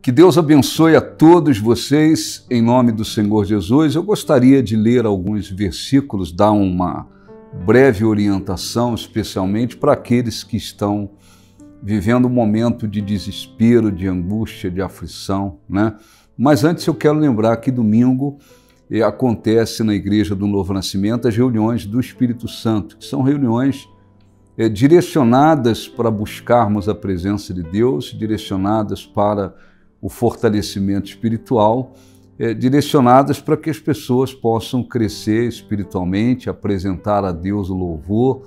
Que Deus abençoe a todos vocês, em nome do Senhor Jesus. Eu gostaria de ler alguns versículos, dar uma breve orientação, especialmente para aqueles que estão vivendo um momento de desespero, de angústia, de aflição, né? Mas antes eu quero lembrar que domingo acontece na Igreja do Novo Nascimento as reuniões do Espírito Santo, que são reuniões direcionadas para buscarmos a presença de Deus, direcionadas para o fortalecimento espiritual, direcionadas para que as pessoas possam crescer espiritualmente, apresentar a Deus o louvor,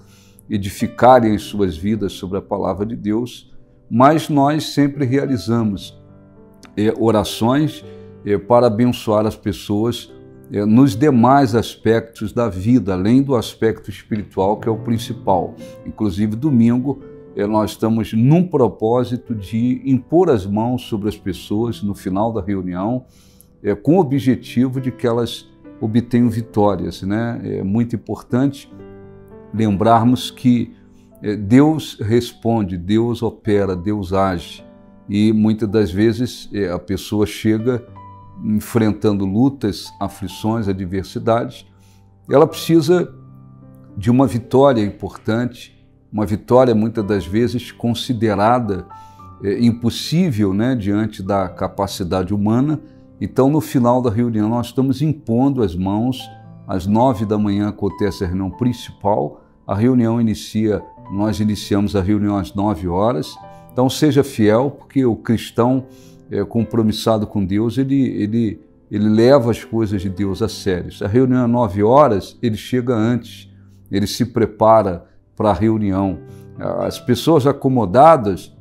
edificarem as suas vidas sobre a palavra de Deus, mas nós sempre realizamos orações para abençoar as pessoas nos demais aspectos da vida, além do aspecto espiritual, que é o principal. Inclusive, domingo, nós estamos num propósito de impor as mãos sobre as pessoas no final da reunião, com o objetivo de que elas obtenham vitórias, né? É muito importante lembrarmos que Deus responde, Deus opera, Deus age, e muitas das vezes a pessoa chega enfrentando lutas, aflições, adversidades, ela precisa de uma vitória importante, uma vitória muitas das vezes considerada impossível, né, diante da capacidade humana. Então, no final da reunião, nós estamos impondo as mãos. Às 9 da manhã acontece a reunião principal, a reunião nós iniciamos a reunião às 9 horas. Então, seja fiel, porque o cristão compromissado com Deus, ele leva as coisas de Deus a sério. Se a reunião é 9 horas, ele chega antes, ele se prepara para a reunião. As pessoas acomodadas,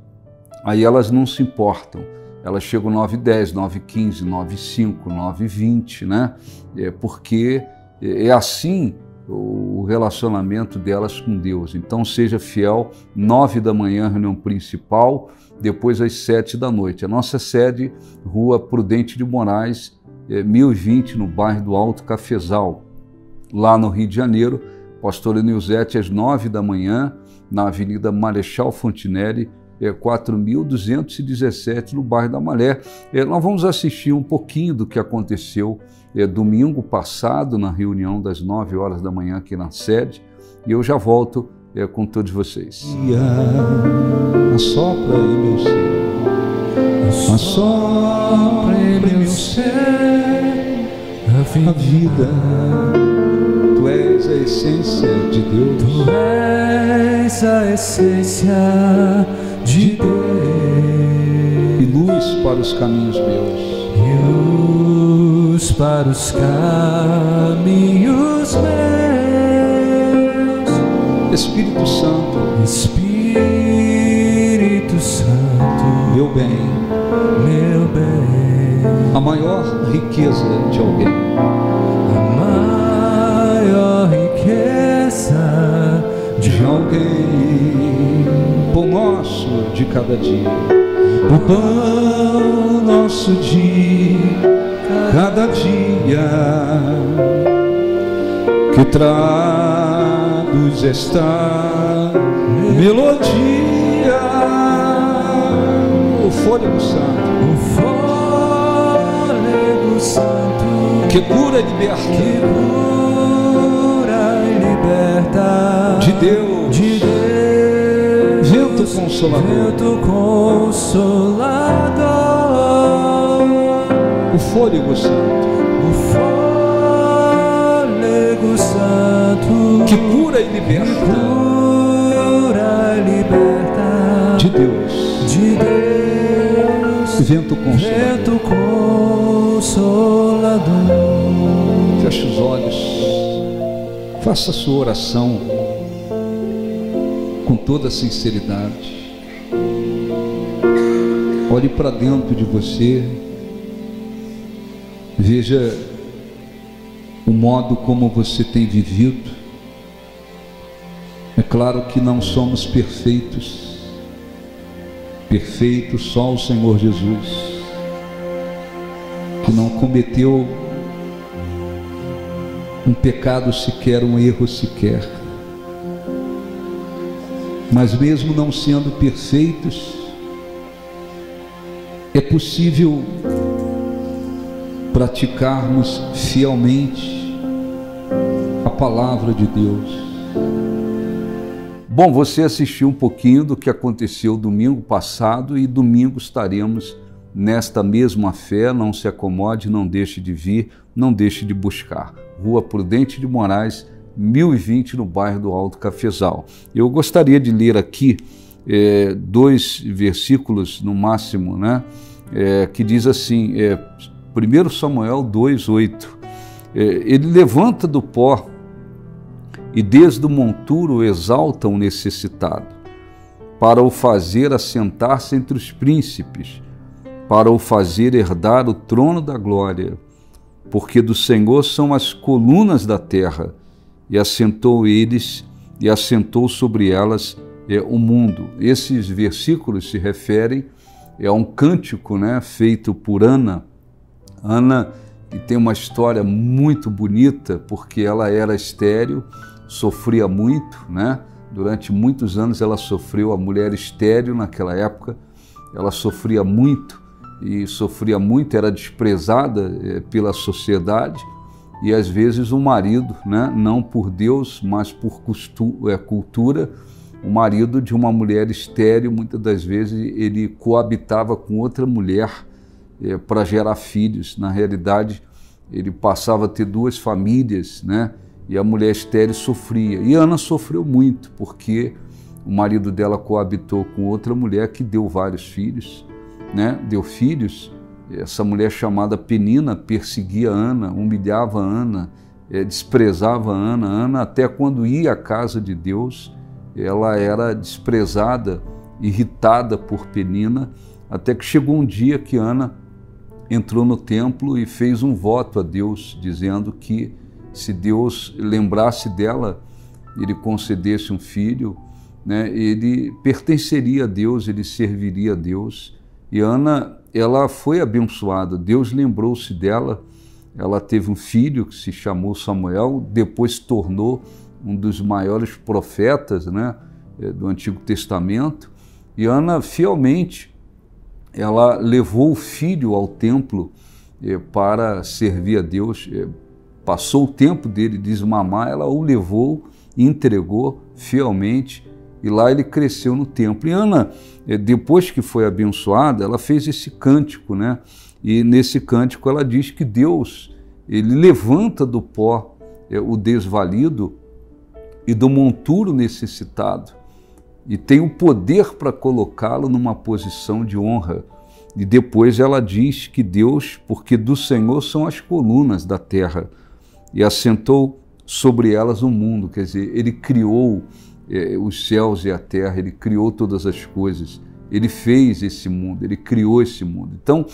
aí elas não se importam. Elas chegam 9h10, 9h15, 9h05, 9h20, né? Porque é assim o relacionamento delas com Deus. Então seja fiel, 9 da manhã, reunião principal, depois às 7 da noite. A nossa sede, Rua Prudente de Moraes, 1020, no bairro do Alto Cafezal, lá no Rio de Janeiro. Pastora Nilzete, às 9 da manhã, na Avenida Marechal Fontinelli, 4217, no bairro da Malé. Nós vamos assistir um pouquinho do que aconteceu domingo passado, na reunião das 9 horas da manhã aqui na sede, e eu já volto com todos vocês. Assopra em meu ser, assopra em meu ser a vida. Tu és a essência de Deus. Tu és a essência de Deus. E luz para os caminhos meus. E luz para os caminhos meus. Espírito Santo. Espírito Santo. Meu bem. Meu bem. A maior riqueza de alguém. De alguém, pão nosso de cada dia, o pão nosso de cada dia, que traduz esta melodia, o fôlego santo, que cura e liberta. De Deus, vento consolador, o fôlego santo, que cura e liberta, de Deus, vento consolador. Feche os olhos. Faça a sua oração com toda sinceridade. Olhe para dentro de você. Veja o modo como você tem vivido. É claro que não somos perfeitos. Perfeito só o Senhor Jesus, que não cometeu um pecado sequer, um erro sequer. Mas mesmo não sendo perfeitos, é possível praticarmos fielmente a palavra de Deus. Bom, você assistiu um pouquinho do que aconteceu domingo passado e domingo estaremos nesta mesma fé. Não se acomode, não deixe de vir, não deixe de buscar. Rua Prudente de Moraes, 1020, no bairro do Alto Cafezal. Eu gostaria de ler aqui 2 versículos no máximo, né? Que diz assim, 1 Samuel 2:8. Ele levanta do pó e desde o monturo exalta o necessitado, para o fazer assentar-se entre os príncipes, para o fazer herdar o trono da glória, porque do Senhor são as colunas da terra, e assentou sobre elas o mundo. Esses versículos se referem a um cântico, né, feito por Ana. Ana, que tem uma história muito bonita, porque ela era estéril, sofria muito, né? Durante muitos anos ela sofreu, a mulher estéril naquela época, ela sofria muito, era desprezada pela sociedade, e às vezes o marido, né, não por Deus, mas por cultura, o marido de uma mulher estéril, muitas das vezes ele coabitava com outra mulher para gerar filhos. Na realidade, ele passava a ter 2 famílias, né, e a mulher estéril sofria. E Ana sofreu muito, porque o marido dela coabitou com outra mulher que deu vários filhos, né, deu filhos. Essa mulher chamada Penina perseguia Ana, humilhava Ana, desprezava Ana. Ana, até quando ia à casa de Deus, ela era desprezada, irritada por Penina, até que chegou um dia que Ana entrou no templo e fez um voto a Deus, dizendo que se Deus lembrasse dela, ele concedesse um filho, né, ele pertenceria a Deus, ele serviria a Deus. E Ana, ela foi abençoada, Deus lembrou-se dela, ela teve um filho que se chamou Samuel, depois se tornou um dos maiores profetas, né, do Antigo Testamento. E Ana, fielmente, ela levou o filho ao templo para servir a Deus. Passou o tempo dele desmamar, ela o levou e entregou fielmente, e lá ele cresceu no templo. E Ana, depois que foi abençoada, ela fez esse cântico, né? E nesse cântico ela diz que Deus, ele levanta do pó o desvalido e do monturo necessitado, e tem o poder para colocá-lo numa posição de honra. E depois ela diz que Deus, porque do Senhor são as colunas da terra, e assentou sobre elas o mundo. Quer dizer, ele criou os céus e a terra, ele criou todas as coisas, ele fez esse mundo, ele criou esse mundo. Então,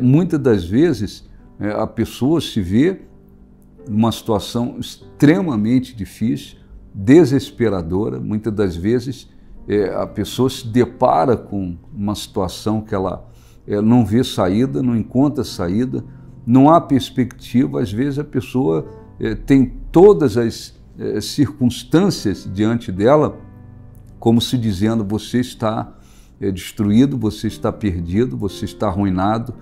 muitas das vezes, a pessoa se vê numa situação extremamente difícil, desesperadora. Muitas das vezes, a pessoa se depara com uma situação que ela não vê saída, não encontra saída, não há perspectiva. Às vezes a pessoa tem todas as circunstâncias diante dela, como se dizendo: você está destruído, você está perdido, você está arruinado,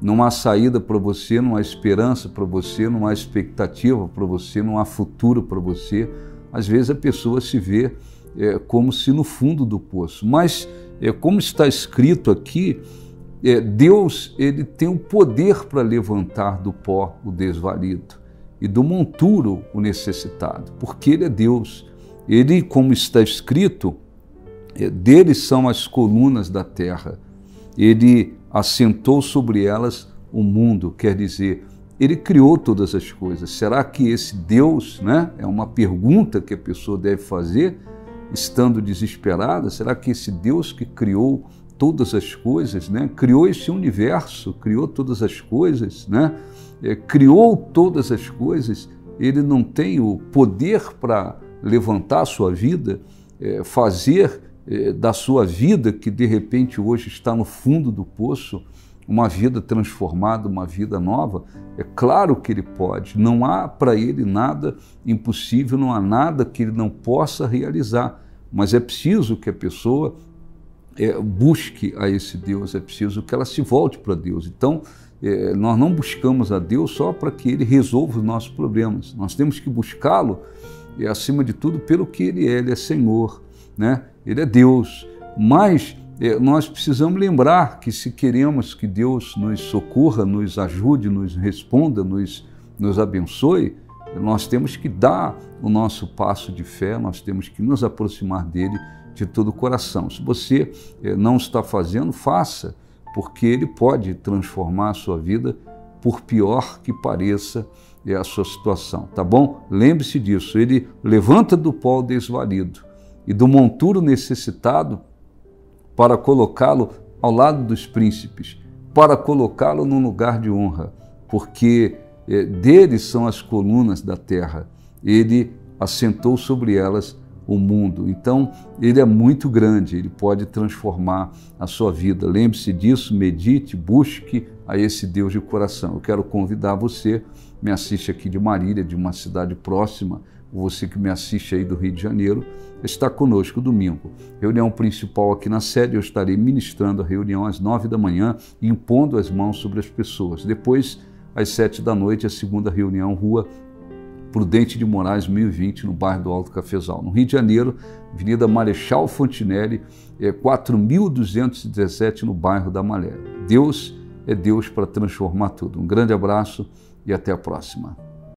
não há saída para você, não há esperança para você, não há expectativa para você, não há futuro para você. Às vezes a pessoa se vê como se no fundo do poço. Mas, como está escrito aqui, Deus, ele tem o poder para levantar do pó o desvalido e do monturo o necessitado, porque ele é Deus. Ele, como está escrito, dele são as colunas da terra, ele assentou sobre elas o mundo, quer dizer, ele criou todas as coisas. Será que esse Deus, né, é uma pergunta que a pessoa deve fazer, estando desesperada? Será que esse Deus que criou todas as coisas, né, criou esse universo, criou todas as coisas, né, criou todas as coisas, ele não tem o poder para levantar a sua vida, fazer da sua vida, que de repente hoje está no fundo do poço, uma vida transformada, uma vida nova? É claro que ele pode, não há para ele nada impossível, não há nada que ele não possa realizar, mas é preciso que a pessoa busque a esse Deus, é preciso que ela se volte para Deus. Então, nós não buscamos a Deus só para que Ele resolva os nossos problemas. Nós temos que buscá-lo, acima de tudo, pelo que Ele é Senhor, né? Ele é Deus. Mas nós precisamos lembrar que se queremos que Deus nos socorra, nos ajude, nos responda, nos abençoe, nós temos que dar o nosso passo de fé, nós temos que nos aproximar dele de todo o coração. Se você não está fazendo, faça, porque Ele pode transformar a sua vida, por pior que pareça a sua situação, tá bom? Lembre-se disso, Ele levanta do pó o desvalido e do monturo necessitado para colocá-lo ao lado dos príncipes, para colocá-lo num lugar de honra, porque deles são as colunas da terra, Ele assentou sobre elas o mundo. Então, Ele é muito grande, Ele pode transformar a sua vida. Lembre-se disso, medite, busque a esse Deus de coração. Eu quero convidar você, me assiste aqui de Marília, de uma cidade próxima, você que me assiste aí do Rio de Janeiro, está conosco domingo. Reunião principal aqui na sede, eu estarei ministrando a reunião às 9 da manhã, impondo as mãos sobre as pessoas. Depois, às 7 da noite, a segunda reunião, Rua Prudente de Moraes, 1020, no bairro do Alto Cafezal. No Rio de Janeiro, Avenida Marechal Fontinelli, 4217, no bairro da Malé. Deus é Deus para transformar tudo. Um grande abraço e até a próxima.